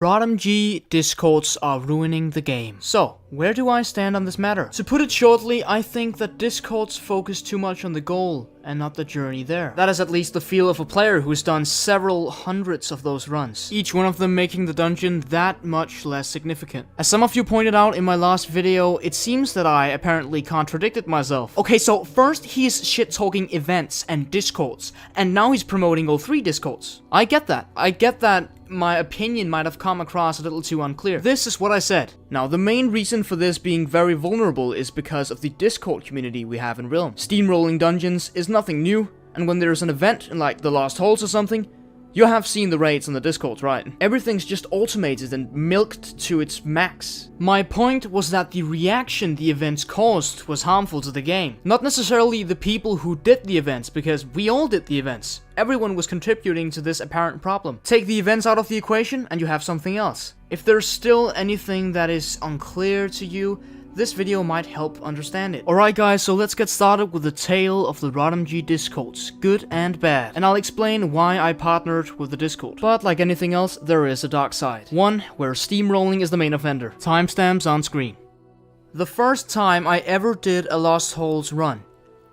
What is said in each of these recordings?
RotMG Discords are ruining the game. So, where do I stand on this matter? To put it shortly, I think that Discords focus too much on the goal and not the journey there. That is at least the feel of a player who's done several hundreds of those runs, each one of them making the dungeon that much less significant. As some of you pointed out in my last video, it seems that I apparently contradicted myself. Okay, so first he's shit-talking events and Discords, and now he's promoting all three Discords. I get that. My opinion might have come across a little too unclear. This is what I said. Now, the main reason for this being very vulnerable is because of the Discord community we have in Realm. Steamrolling dungeons is nothing new, and when there's an event in like the Lost Halls or something, you have seen the raids on the Discord, right? Everything's just automated and milked to its max. My point was that the reaction the events caused was harmful to the game. Not necessarily the people who did the events, because we all did the events. Everyone was contributing to this apparent problem. Take the events out of the equation and you have something else. If there's still anything that is unclear to you, this video might help understand it. Alright guys, so let's get started with the tale of the RotMG Discords, good and bad. And I'll explain why I partnered with the Discord. But like anything else, there is a dark side. One where steamrolling is the main offender. Timestamps on screen. The first time I ever did a Lost Halls run,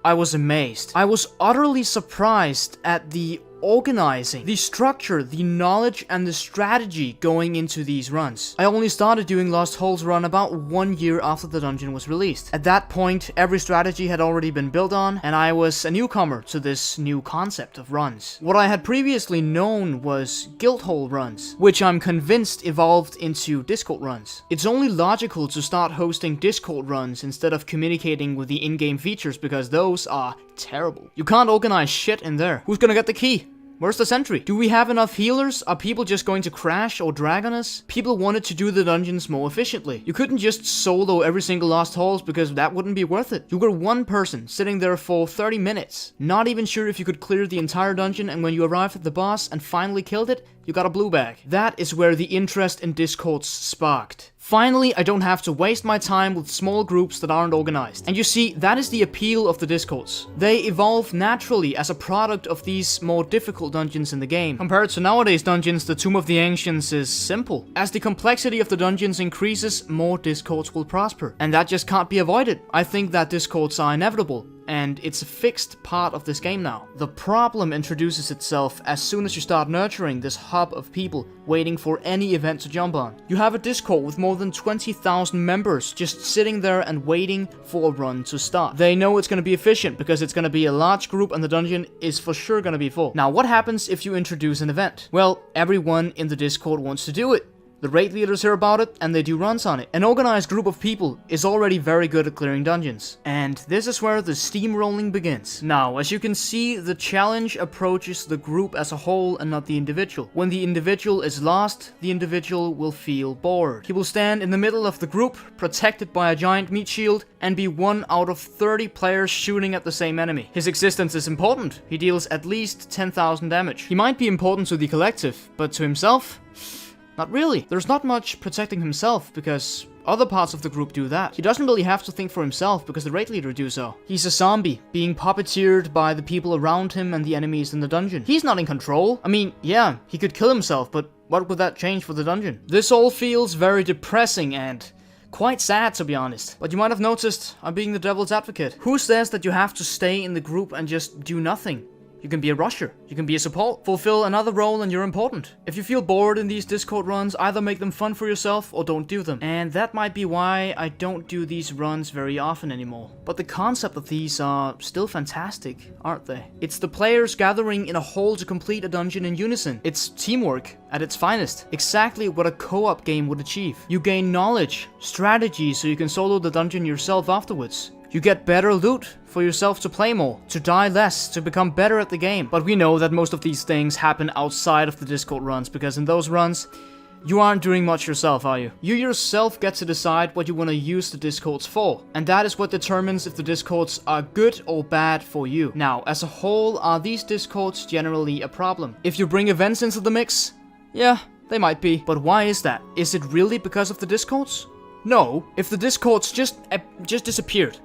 I was amazed. I was utterly surprised at the organizing, the structure, the knowledge, and the strategy going into these runs. I only started doing Lost Halls run about 1 year after the dungeon was released. At that point, every strategy had already been built on, and I was a newcomer to this new concept of runs. What I had previously known was guild hall runs, which I'm convinced evolved into Discord runs. It's only logical to start hosting Discord runs instead of communicating with the in-game features, because those are terrible. You can't organize shit in there. Who's gonna get the key? Where's the sentry? Do we have enough healers? Are people just going to crash or drag on us? People wanted to do the dungeons more efficiently. You couldn't just solo every single Lost Halls because that wouldn't be worth it. You were one person sitting there for 30 minutes, not even sure if you could clear the entire dungeon, and when you arrived at the boss and finally killed it, you got a blue bag. That is where the interest in Discords sparked. Finally, I don't have to waste my time with small groups that aren't organized. And you see, that is the appeal of the Discords. They evolve naturally as a product of these more difficult dungeons in the game. Compared to nowadays dungeons, the Tomb of the Ancients is simple. As the complexity of the dungeons increases, more Discords will prosper. And that just can't be avoided. I think that Discords are inevitable, and it's a fixed part of this game now. The problem introduces itself as soon as you start nurturing this hub of people waiting for any event to jump on. You have a Discord with more than 20,000 members just sitting there and waiting for a run to start. They know it's gonna be efficient because it's gonna be a large group and the dungeon is for sure gonna be full. Now, what happens if you introduce an event? Well, everyone in the Discord wants to do it. The raid leaders hear about it, and they do runs on it. An organized group of people is already very good at clearing dungeons. And this is where the steamrolling begins. Now, as you can see, the challenge approaches the group as a whole and not the individual. When the individual is lost, the individual will feel bored. He will stand in the middle of the group, protected by a giant meat shield, and be one out of 30 players shooting at the same enemy. His existence is important. He deals at least 10,000 damage. He might be important to the collective, but to himself? Not really. There's not much protecting himself because other parts of the group do that. He doesn't really have to think for himself because the raid leader do so. He's a zombie, being puppeteered by the people around him and the enemies in the dungeon. He's not in control. I mean, yeah, he could kill himself, but what would that change for the dungeon? This all feels very depressing and quite sad, to be honest. But you might have noticed I'm being the devil's advocate. Who says that you have to stay in the group and just do nothing? You can be a rusher, you can be a support, fulfill another role, and you're important. If you feel bored in these Discord runs, either make them fun for yourself or don't do them. And that might be why I don't do these runs very often anymore. But the concept of these are still fantastic, aren't they? It's the players gathering in a hall to complete a dungeon in unison. It's teamwork at its finest. Exactly what a co-op game would achieve. You gain knowledge, strategy, so you can solo the dungeon yourself afterwards. You get better loot for yourself to play more, to die less, to become better at the game. But we know that most of these things happen outside of the Discord runs, because in those runs, you aren't doing much yourself, are you? You yourself get to decide what you want to use the Discords for, and that is what determines if the Discords are good or bad for you. Now, as a whole, are these Discords generally a problem? If you bring events into the mix, yeah, they might be. But why is that? Is it really because of the Discords? No, if the Discords just disappeared.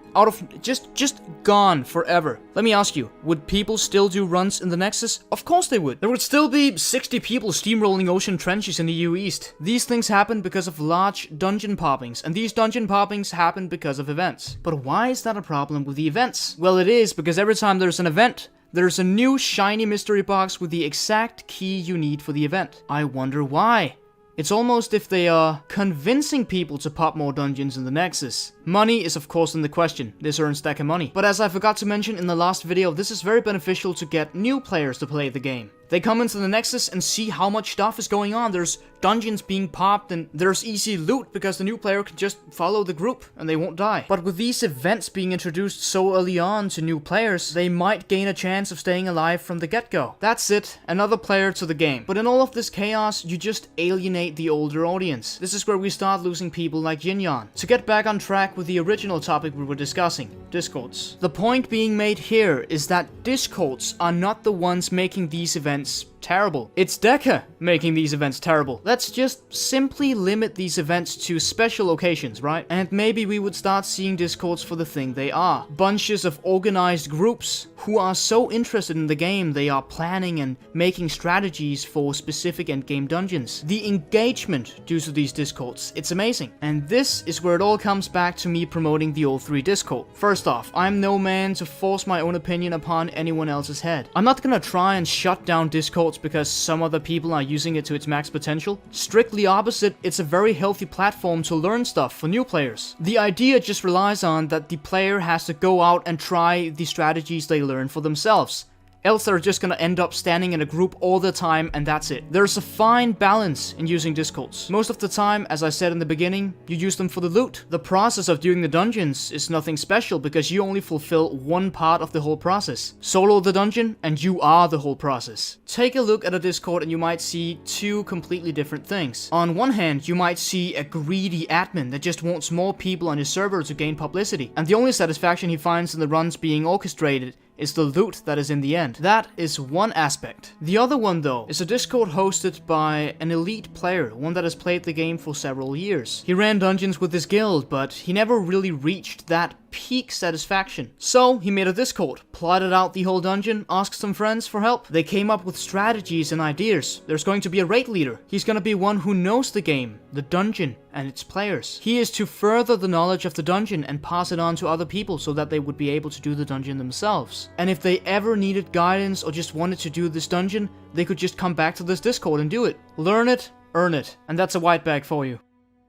Just gone forever. Let me ask you, would people still do runs in the Nexus? Of course they would. There would still be 60 people steamrolling ocean trenches in the EU East. These things happen because of large dungeon poppings, and these dungeon poppings happen because of events. But why is that a problem with the events? Well, it is because every time there's an event, there's a new shiny mystery box with the exact key you need for the event. I wonder why. It's almost if they are convincing people to pop more dungeons in the Nexus. Money is of course in the question, this earns stack of money. But as I forgot to mention in the last video, this is very beneficial to get new players to play the game. They come into the Nexus and see how much stuff is going on. There's dungeons being popped and there's easy loot because the new player can just follow the group and they won't die. But with these events being introduced so early on to new players, they might gain a chance of staying alive from the get-go. That's it, another player to the game. But in all of this chaos, you just alienate the older audience. This is where we start losing people like Yin-Yan. To get back on track with the original topic we were discussing, Discords. The point being made here is that Discords are not the ones making these events terrible. It's Deca making these events terrible. Let's just simply limit these events to special occasions, right? And maybe we would start seeing Discords for the thing they are. Bunches of organized groups who are so interested in the game they are planning and making strategies for specific endgame dungeons. The engagement due to these Discords, it's amazing. And this is where it all comes back to me promoting the O3 Discord. First off, I'm no man to force my own opinion upon anyone else's head. I'm not gonna try and shut down Discords because some other people are using it to its max potential. Strictly opposite, it's a very healthy platform to learn stuff for new players. The idea just relies on that the player has to go out and try the strategies they learn for themselves. Else they're just gonna end up standing in a group all the time and that's it. There's a fine balance in using Discords. Most of the time, as I said in the beginning, you use them for the loot. The process of doing the dungeons is nothing special because you only fulfill one part of the whole process. Solo the dungeon and you are the whole process. Take a look at a Discord and you might see two completely different things. On one hand, you might see a greedy admin that just wants more people on his server to gain publicity, and the only satisfaction he finds in the runs being orchestrated is the loot that is in the end. That is one aspect. The other one though is a Discord hosted by an elite player, one that has played the game for several years. He ran dungeons with his guild, but he never really reached that peak satisfaction. So he made a Discord, plotted out the whole dungeon, asked some friends for help. They came up with strategies and ideas. There's going to be a raid leader. He's gonna be one who knows the game, the dungeon, and its players. He is to further the knowledge of the dungeon and pass it on to other people so that they would be able to do the dungeon themselves. And if they ever needed guidance or just wanted to do this dungeon, they could just come back to this Discord and do it. Learn it, earn it. And that's a white bag for you.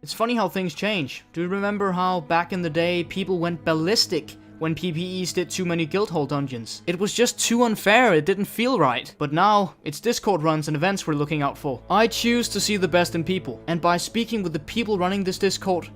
It's funny how things change. Do you remember how back in the day people went ballistic when PPEs did too many guildhall dungeons? It was just too unfair, it didn't feel right. But now, it's Discord runs and events we're looking out for. I choose to see the best in people, and by speaking with the people running this Discord,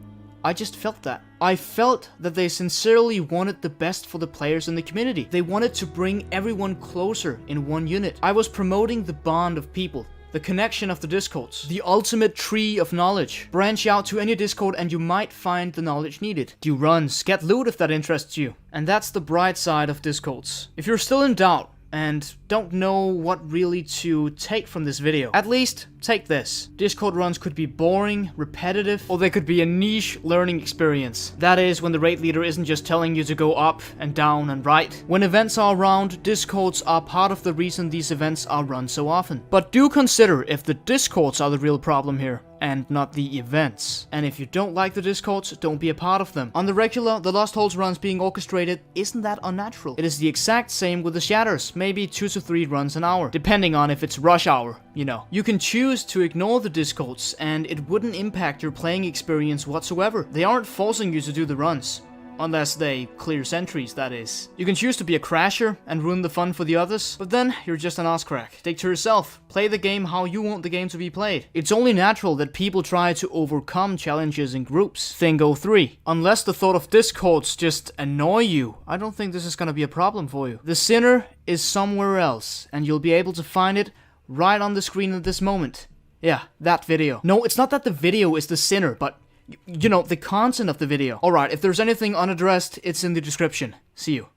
I just felt that. I felt that they sincerely wanted the best for the players in the community. They wanted to bring everyone closer in one unit. I was promoting the bond of people, the connection of the Discords, the ultimate tree of knowledge. Branch out to any Discord and you might find the knowledge needed. Do runs, get loot if that interests you. And that's the bright side of Discords. If you're still in doubt and don't know what really to take from this video, at least take this. Discord runs could be boring, repetitive, or they could be a niche learning experience. That is, when the raid leader isn't just telling you to go up and down and right. When events are around, Discords are part of the reason these events are run so often. But do consider if the Discords are the real problem here, and not the events. And if you don't like the Discords, don't be a part of them. On the regular, the Lost Holes runs being orchestrated isn't that unnatural. It is the exact same with the Shatters, maybe 2 to 3 runs an hour, depending on if it's rush hour, you know. You can choose to ignore the Discords, and it wouldn't impact your playing experience whatsoever. They aren't forcing you to do the runs. Unless they clear sentries, that is. You can choose to be a crasher and ruin the fun for the others, but then you're just an ass crack. Take to yourself. Play the game how you want the game to be played. It's only natural that people try to overcome challenges in groups. Thing O3. Unless the thought of Discords just annoy you, I don't think this is gonna be a problem for you. The sinner is somewhere else, and you'll be able to find it right on the screen at this moment. Yeah, that video. No, it's not that the video is the sinner, but you know, the content of the video. Alright, if there's anything unaddressed, it's in the description. See you.